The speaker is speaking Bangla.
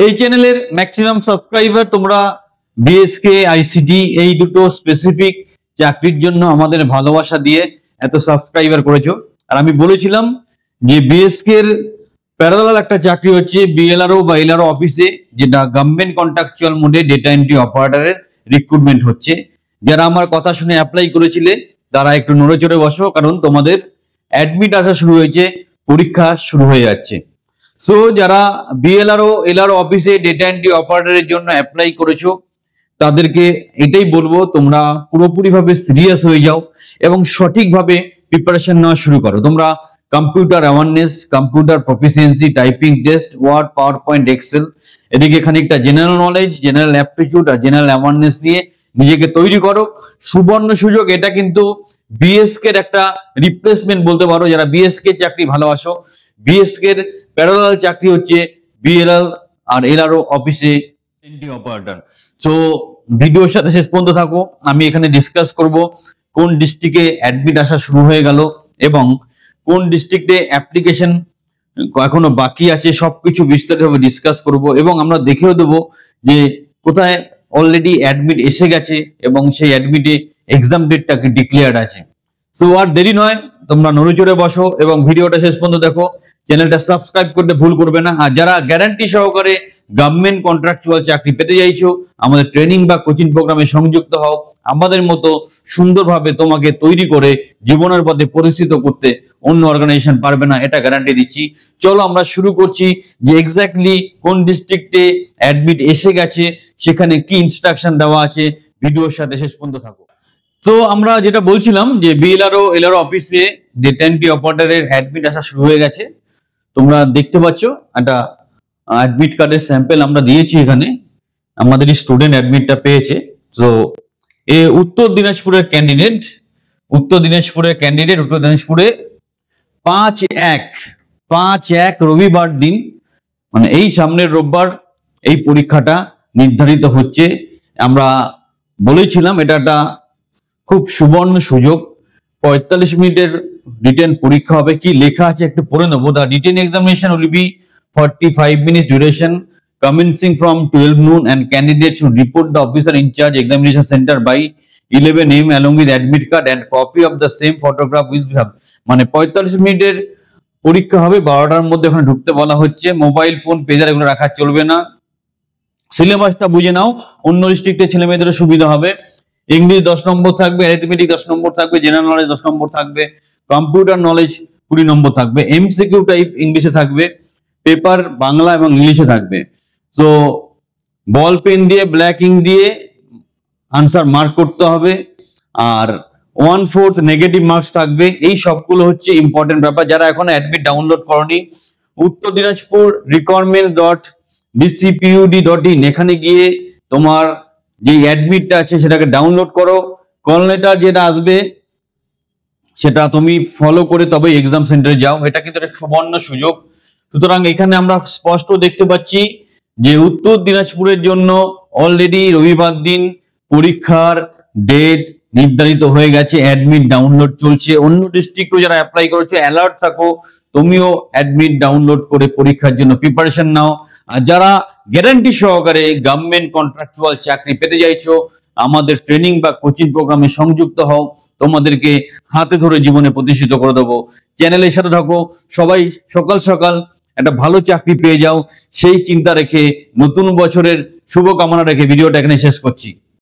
এই চ্যানেলের ম্যাক্সিমাম সাবস্ক্রাইবার তোমরা বিএসকে আইসিটি এই দুটো স্পেসিফিক চাকরির জন্য আমাদের ভালোবাসা দিয়ে এত সাবস্ক্রাইবার করেছো। আর আমি বলেছিলাম যে বিএসকে এর প্যারালাল একটা চাকরি হচ্ছে বিএলআরও বা এলআরও অফিসে, যেটা গভর্নমেন্ট কন্ট্রাকচুয়াল মোডে ডেটা এন্ট্রি অপারেটরের রিক্রুটমেন্ট হচ্ছে। যারা আমার কথা শুনে অ্যাপ্লাই করেছিলে তারা একটু নড়ে চড়ে বসো, কারণ তোমাদের অ্যাডমিট আসা শুরু হয়েছে, পরীক্ষা শুরু হয়ে যাচ্ছে। সো যারা বিএলআরও এলআরও অফিসে ডেটা এন্ট্রি অপারেটরের জন্য অ্যাপ্লাই করেছো তাদেরকে এটাই বলবো, তোমরা পুরোপুরিভাবে সিরিয়াস হয়ে যাও এবং সঠিকভাবে প্রিপারেশন নেওয়া শুরু করো। তোমরা computer awareness, computer proficiency, typing test, word, PowerPoint, excel, এদিকে খানিকটা জেনারেল নলেজ, জেনারেল অ্যাপটিটিউড আর জেনারেল অ্যাওয়ারনেস নিয়ে নিজেকে তৈরি করো। সুবর্ণ সুযোগ, এটা কিন্তু বিএসকে এর একটা রিপ্লেসমেন্ট বলতে পারো। যারা বিএসকে চাকরি ভালোবাসো, বিএসকে এর প্যারালাল চাকরি হচ্ছে বিএলআর আর এলআরও অফিসে এন্ট্রি অপারেটর। সো ভিডিওর সাথে শেষ পর্যন্ত থাকো। আমি এখানে ডিসকাস করব কোন ডিস্ট্রিক্টে অ্যাডমিট আসা শুরু হয়ে গেল এবং কোন ডিস্ট্রিক্টে অ্যাপ্লিকেশন এখনো বাকি আছে, সবকিছু বিস্তারিতভাবে ডিসকাস করব এবং আমরা দেখেও দেবো যে কোথায় অলরেডি অ্যাডমিট এসে গেছে এবং সেই অ্যাডমিটে এক্সাম ডেটটা ডিক্লেয়ার্ড আছে। সো আর দেরি নয়, তোমরা নড়ে চড়ে বসো এবং ভিডিওটা শেষ পর্যন্ত দেখো। চ্যানেলটা সাবস্ক্রাইব করতে ভুল করবে না। আর যারা গ্যারান্টি সহকারে গভর্নমেন্ট কন্ট্রাকচুয়াল চাকরি পেতে চাইছো, আমাদের ট্রেনিং বা কোচিং প্রোগ্রামে সংযুক্ত হও। আমাদের মতো সুন্দরভাবে তোমাকে তৈরি করে জীবনের পথে প্রতিষ্ঠিত করতে অন্য অর্গানাইজেশন পারবে না, এটা গ্যারান্টি দিচ্ছি। চলো আমরা শুরু করছি যে এক্স্যাক্টলি কোন ডিস্ট্রিক্টে অ্যাডমিট এসে গেছে, সেখানে কি ইনস্ট্রাকশন দেওয়া আছে। ভিডিওর সাথে শেষ পর্যন্ত থাকো। তো আমরা যেটা বলছিলাম যে বিএলআরও এলআরও অফিসে ডেটা এন্ট্রি অপারেটরের অ্যাডমিট আসা শুরু হয়ে গেছে। তোমরা দেখতে পাচ্ছ একটা অ্যাডমিট কার্ডের স্যাম্পল আমরা দিয়েছি এখানে। আমাদের স্টুডেন্ট অ্যাডমিটটা পেয়েছে। তো উত্তর দিনাজপুরের ক্যান্ডিডেট, উত্তর দিনাজপুরে 5/1 রবিবার দিন, মানে এই সামনের রোববার এই পরীক্ষাটা নির্ধারিত হচ্ছে। আমরা বলেছিলাম এটা একটা খুব সুবর্ণ সুযোগ। 45 মিনিটের রিটেন পরীক্ষা হবে। কি লেখা আছে একটু পড়ে নেবো। The written examination will be 45 minutes duration commencing from 12 noon and candidates should report the officer in charge examination center by 11 AM along with admit card and copy of the same photograph with মানে 45 মিনিটের পরীক্ষা হবে। 12টার মধ্যে ওখানে ঢুকতে বলা হচ্ছে। মোবাইল ফোন, পেজার এগুলো রাখা চলবে না। সিলেবাসটা বুঝে নাও, অন্য ডিস্ট্রিক্টের ছেলে মেয়েদের সুবিধা হবে। ইংলিশ 10 নম্বর থাকবে, অ্যারিথমেটিক 10 নম্বর থাকবে, জেনারেল নলেজ 10 নম্বর থাকবে, কম্পিউটার নলেজ 20 নম্বর থাকবে, এমসিকিউ টাইপ ইংলিশে থাকবে, পেপার বাংলা এবং ইংলিশে থাকবে। তো বল পেন দিয়ে ব্ল্যাক ইঙ্ক দিয়ে আনসার মার্ক করতে হবে আর 1/4 নেগেটিভ মার্কস থাকবে। এই সবগুলো হচ্ছে ইম্পর্টেন্ট ব্যাপার। যারা এখন অ্যাডমিট ডাউনলোড করনি, উত্তর দিনাজপুর recruitment.dcpud.in এখানে গিয়ে তোমার যে অ্যাডমিটটা আছে সেটাকে ডাউনলোড করো। কল লেটার যেটা আসবে সেটা তুমি ফলো করে তবে এক্সাম সেন্টারে যাও। এটা কিন্তু একটা সুবর্ণ সুযোগ। সুতরাং এখানে আমরা স্পষ্ট দেখতে পাচ্ছি যে উত্তর দিনাজপুরের জন্য অলরেডি রবিবার দিন পরীক্ষার ডেট নির্ধারিত হয়ে গেছে, অ্যাডমিট ডাউনলোড চলছে। অন্য ডিস্ট্রিক্টও যারা অ্যাপ্লাই করেছে অ্যালার্ট থাকো, তুমিও অ্যাডমিট ডাউনলোড করে পরীক্ষার জন্য প্রিপারেশন নাও। আর যারা গ্যারান্টি সহকারে গভর্নমেন্ট কন্ট্রাকচুয়াল চাকরি পেতে চাইছো, আমাদের ট্রেনিং বা কোচিং প্রোগ্রামে সংযুক্ত হও। তোমাদেরকে হাতে ধরে জীবনে প্রতিষ্ঠিত করে দেবো। চ্যানেলের সাথে থাকো। সবাই সকাল সকাল একটা ভালো চাকরি পেয়ে যাও, সেই চিন্তা রেখে নতুন বছরের শুভকামনা রেখে ভিডিওটা এখানে শেষ করছি।